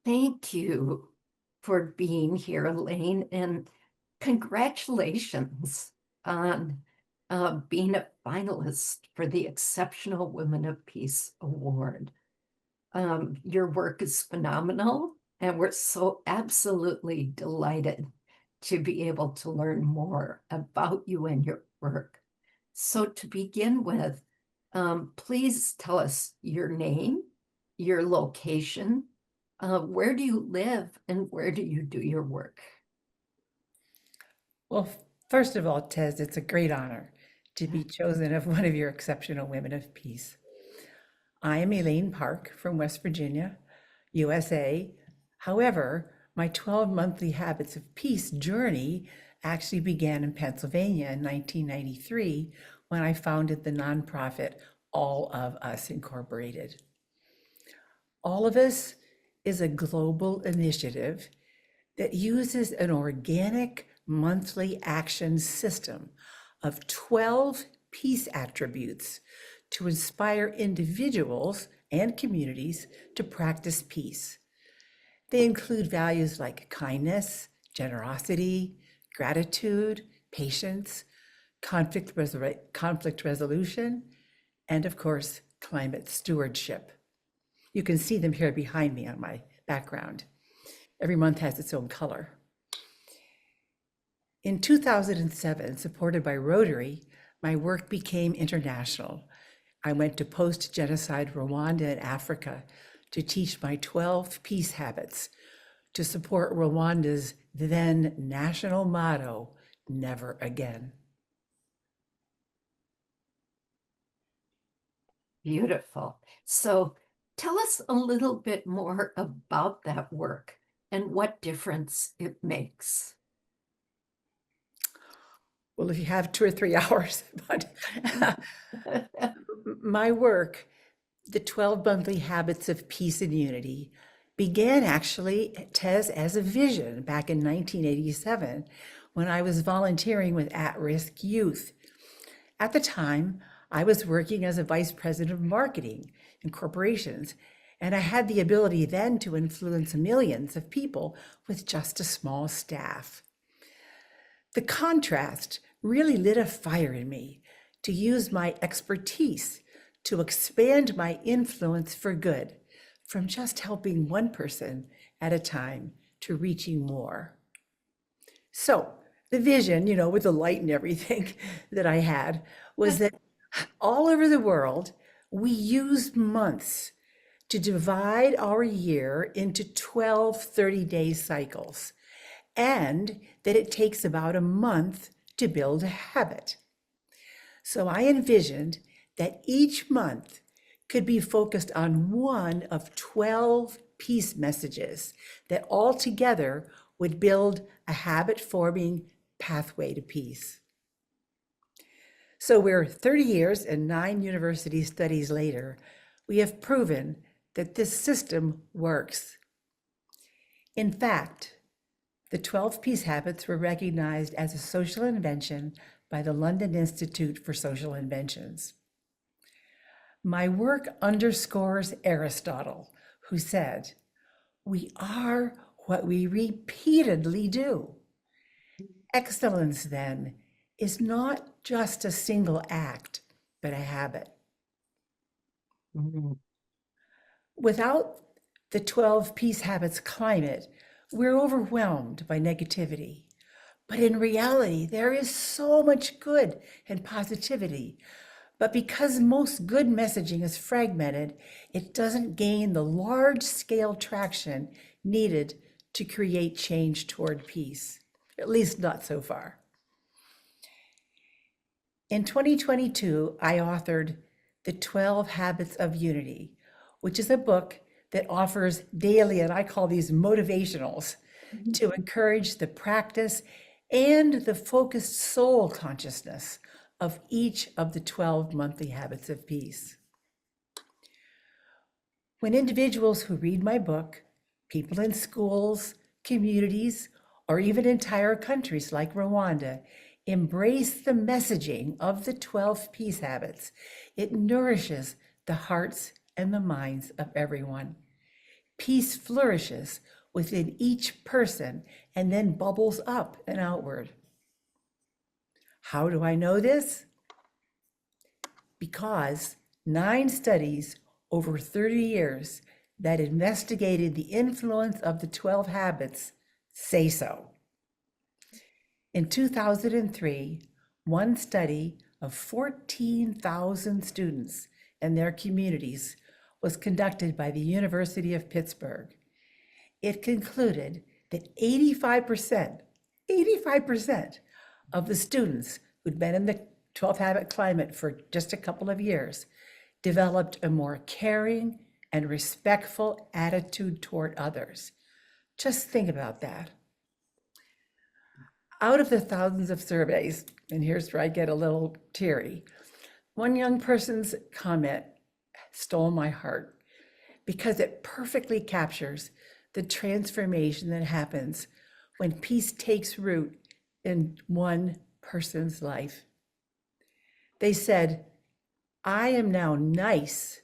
Thank you for being here, Elaine, and congratulations on being a finalist for the Exceptional Women of Peace Award. Your work is phenomenal, and we're so absolutely delighted to be able to learn more about you and your work. So to begin with, please tell us your name, your location, where do you live, and where do you do your work? Well, first of all, Tez, it's a great honor to be chosen as one of your exceptional women of peace. I am Elaine Parke from West Virginia, USA. However, my 12 monthly Habits of Peace journey actually began in Pennsylvania in 1993 when I founded the nonprofit All of Us Incorporated. All of Us is a global initiative that uses an organic monthly action system of 12 peace attributes to inspire individuals and communities to practice peace. They include values like kindness, generosity, gratitude, patience, conflict resolution, and of course, climate stewardship. You can see them here behind me on my background. Every month has its own color. In 2007, supported by Rotary, my work became international. I went to post-genocide Rwanda and Africa to teach my 12 peace habits to support Rwanda's then national motto, never again. Beautiful. So tell us a little bit more about that work and what difference it makes. Well, if you have 2 or 3 hours, but my work, the 12 monthly habits of peace and unity, began actually, Tez, as a vision back in 1987 when I was volunteering with at-risk youth. At the time, I was working as a vice president of marketing in corporations, and I had the ability then to influence millions of people with just a small staff. The contrast really lit a fire in me to use my expertise to expand my influence for good, from just helping one person at a time to reaching more. So, the vision, with the light and everything that I had, was that all over the world, we use months to divide our year into 12 30-day cycles, and that it takes about a month to build a habit. So I envisioned that each month could be focused on one of 12 peace messages that all together would build a habit forming pathway to peace. So we're 30 years and 9 university studies later, we have proven that this system works. In fact, the 12 peace habits were recognized as a social invention by the London Institute for Social Inventions. My work underscores Aristotle, who said, "We are what we repeatedly do." Excellence, then, is not just a single act, but a habit. Mhm. Without the 12 peace habits climate, we're overwhelmed by negativity. But in reality, there is so much good and positivity. But because most good messaging is fragmented, it doesn't gain the large scale traction needed to create change toward peace, at least not so far. In 2022, I authored The 12 Habits of Unity, which is a book that offers daily, and I call these motivationals, to encourage the practice and the focused soul consciousness of each of the 12 monthly habits of peace. When individuals who read my book, people in schools, communities, or even entire countries like Rwanda, embrace the messaging of the 12 peace habits, it nourishes the hearts and the minds of everyone. Peace flourishes within each person and then bubbles up and outward. How do I know this? Because 9 studies over 30 years that investigated the influence of the 12 habits say so. In 2003, one study of 14,000 students and their communities was conducted by the University of Pittsburgh. It concluded that 85% of the students who'd been in the 12 habit climate for just a couple of years developed a more caring and respectful attitude toward others. Just think about that. Out of the thousands of surveys, and here's where I get a little teary, one young person's comment stole my heart because it perfectly captures the transformation that happens when peace takes root in one person's life. They said, I am now nice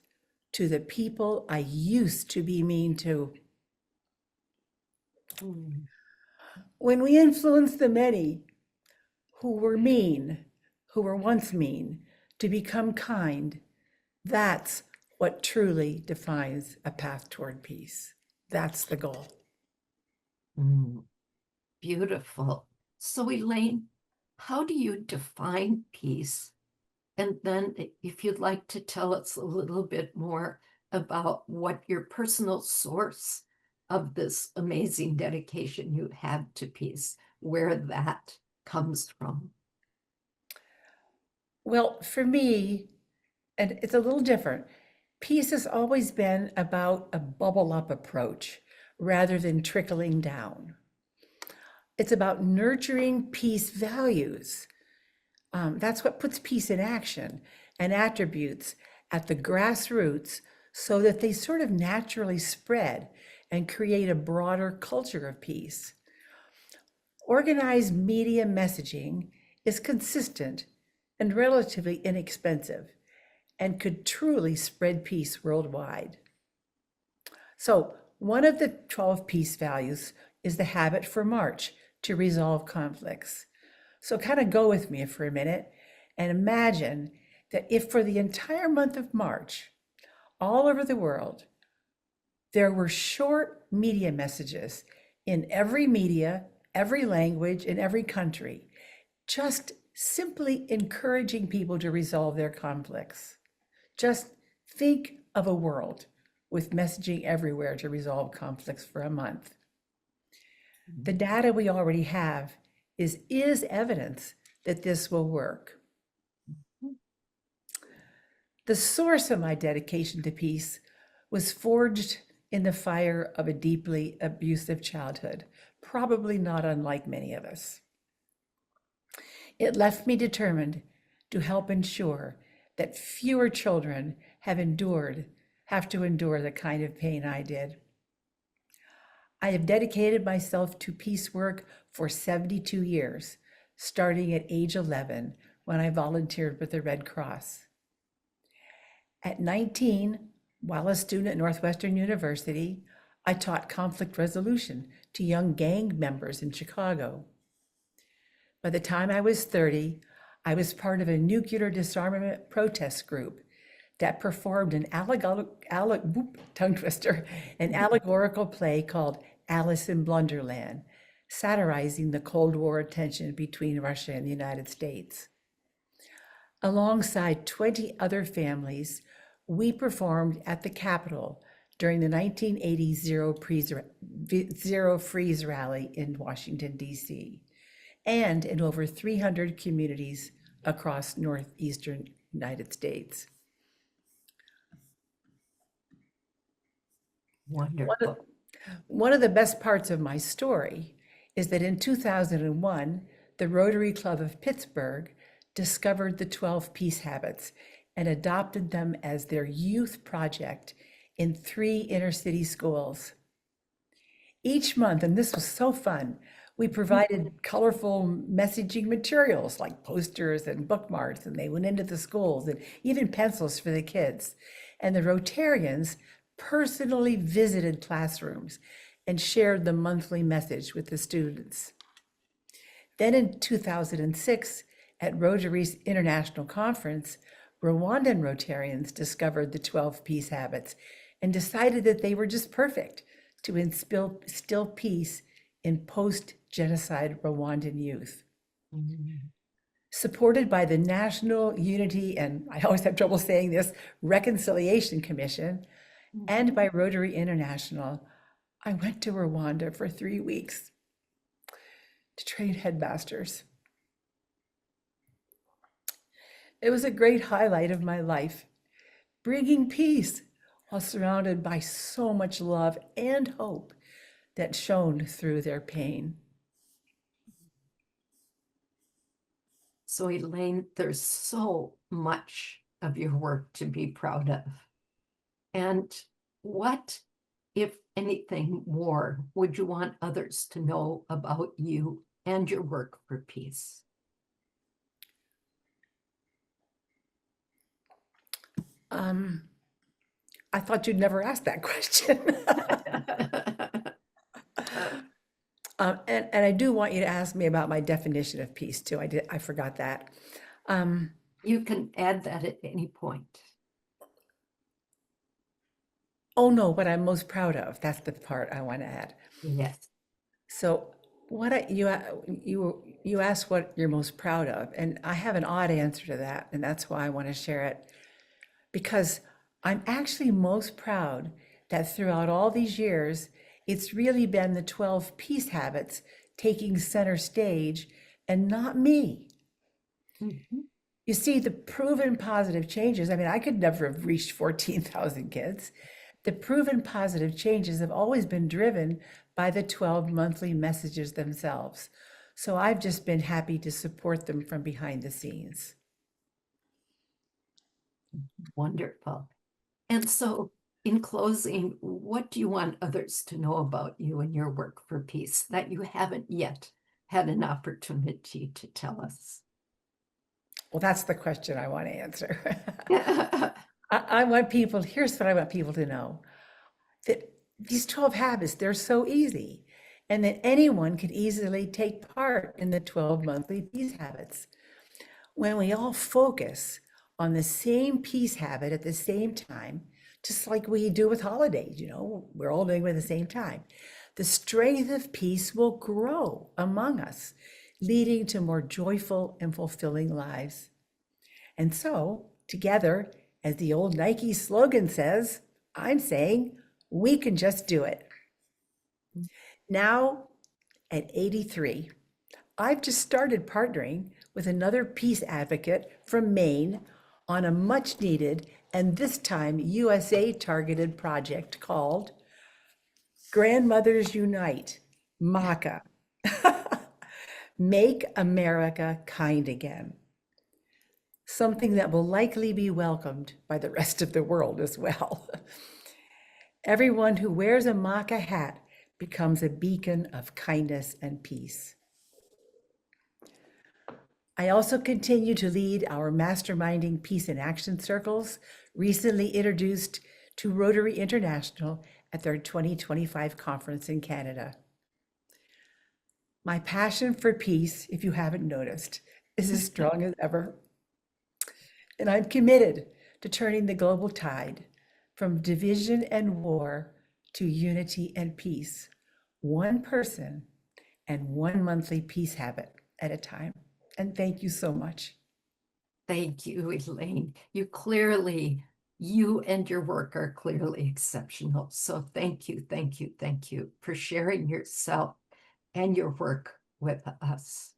to the people I used to be mean to. When we influence the many who were mean, who were once mean, to become kind, that's what truly defines a path toward peace. That's the goal. Beautiful. So, Elaine, how do you define peace? And then, if you'd like to tell us a little bit more about what your personal source of this amazing dedication you have to peace, where that comes from. Well, for me, and it's a little different, peace has always been about a bubble up approach rather than trickling down. It's about nurturing peace values. That's what puts peace in action and attributes at the grassroots so that they sort of naturally spread and create a broader culture of peace. Organized media messaging is consistent and relatively inexpensive and could truly spread peace worldwide. So one of the 12 peace values is the habit for March to resolve conflicts. So kind of go with me for a minute and imagine that if for the entire month of March, all over the world, there were short media messages in every media, every language, in every country, just simply encouraging people to resolve their conflicts. Just think of a world with messaging everywhere to resolve conflicts for a month. The data we already have is evidence that this will work. The source of my dedication to peace was forged in the fire of a deeply abusive childhood, probably not unlike many of us. It left me determined to help ensure that fewer children have to endure the kind of pain I did. I have dedicated myself to peace work for 72 years, starting at age 11 when I volunteered with the Red Cross. At 19, while a student at Northwestern University, I taught conflict resolution to young gang members in Chicago. By the time I was 30, I was part of a nuclear disarmament protest group that performed an allegorical play called Alice in Blunderland, satirizing the Cold War tension between Russia and the United States. Alongside 20 other families, we performed at the Capitol during the 1980 Zero Freeze rally in Washington, D.C., and in over 300 communities across northeastern United States. Wonderful. One of the best parts of my story is that in 2001, the Rotary Club of Pittsburgh discovered the 12 Peace Habits and adopted them as their youth project in 3 inner-city schools. Each month, and this was so fun, we provided colorful messaging materials like posters and bookmarks, and they went into the schools, and even pencils for the kids. And the Rotarians personally visited classrooms and shared the monthly message with the students. Then in 2006, at Rotary's International Conference, Rwandan Rotarians discovered the 12 peace habits and decided that they were just perfect to instill peace in post-genocide Rwandan youth. Mhm. Supported by the National Unity, and I always have trouble saying this, Reconciliation Commission, and by Rotary International, I went to Rwanda for 3 weeks to train headmasters. It was a great highlight of my life, bringing peace while surrounded by so much love and hope that shone through their pain. So, Elaine, there's so much of your work to be proud of. And what, if anything more, would you want others to know about you and your work for peace? I thought you'd never ask that question. And I do want you to ask me about my definition of peace too. I forgot that. You can add that at any point. Oh no, what I'm most proud of. That's the part I want to add. Yes. So you asked what you're most proud of, and I have an odd answer to that, and that's why I want to share it. Because I'm actually most proud that throughout all these years, it's really been the 12 peace habits taking center stage and not me. Mhm. You see, the proven positive changes, I mean, I could never have reached 14,000 kids. The proven positive changes have always been driven by the 12 monthly messages themselves. So I've just been happy to support them from behind the scenes. Wonderful. And so, in closing, what do you want others to know about you and your work for peace that you haven't yet had an opportunity to tell us? Well, that's the question I want to answer. I want people, here's what I want people to know, that these 12 habits, they're so easy, and that anyone can easily take part in the 12 monthly peace habits. When we all focus on the same peace habit at the same time, just like we do with holidays, we're all doing it at the same time, the strength of peace will grow among us, leading to more joyful and fulfilling lives. And so, together, as the old Nike slogan says, I'm saying we can just do it. Now, at 83, I've just started partnering with another peace advocate from Maine on a much needed and this time USA targeted project called Grandmothers Unite, MACA. Make America Kind Again. Something that will likely be welcomed by the rest of the world as well. Everyone who wears a MACA hat becomes a beacon of kindness and peace. I also continue to lead our masterminding peace in action circles, recently introduced to Rotary International at their 2025 conference in Canada. My passion for peace, if you haven't noticed, is as strong as ever. And I'm committed to turning the global tide from division and war to unity and peace, one person and one monthly peace habit at a time. And thank you so much. Thank you, Elaine. You and your work are clearly exceptional. So thank you, thank you, thank you for sharing yourself and your work with us.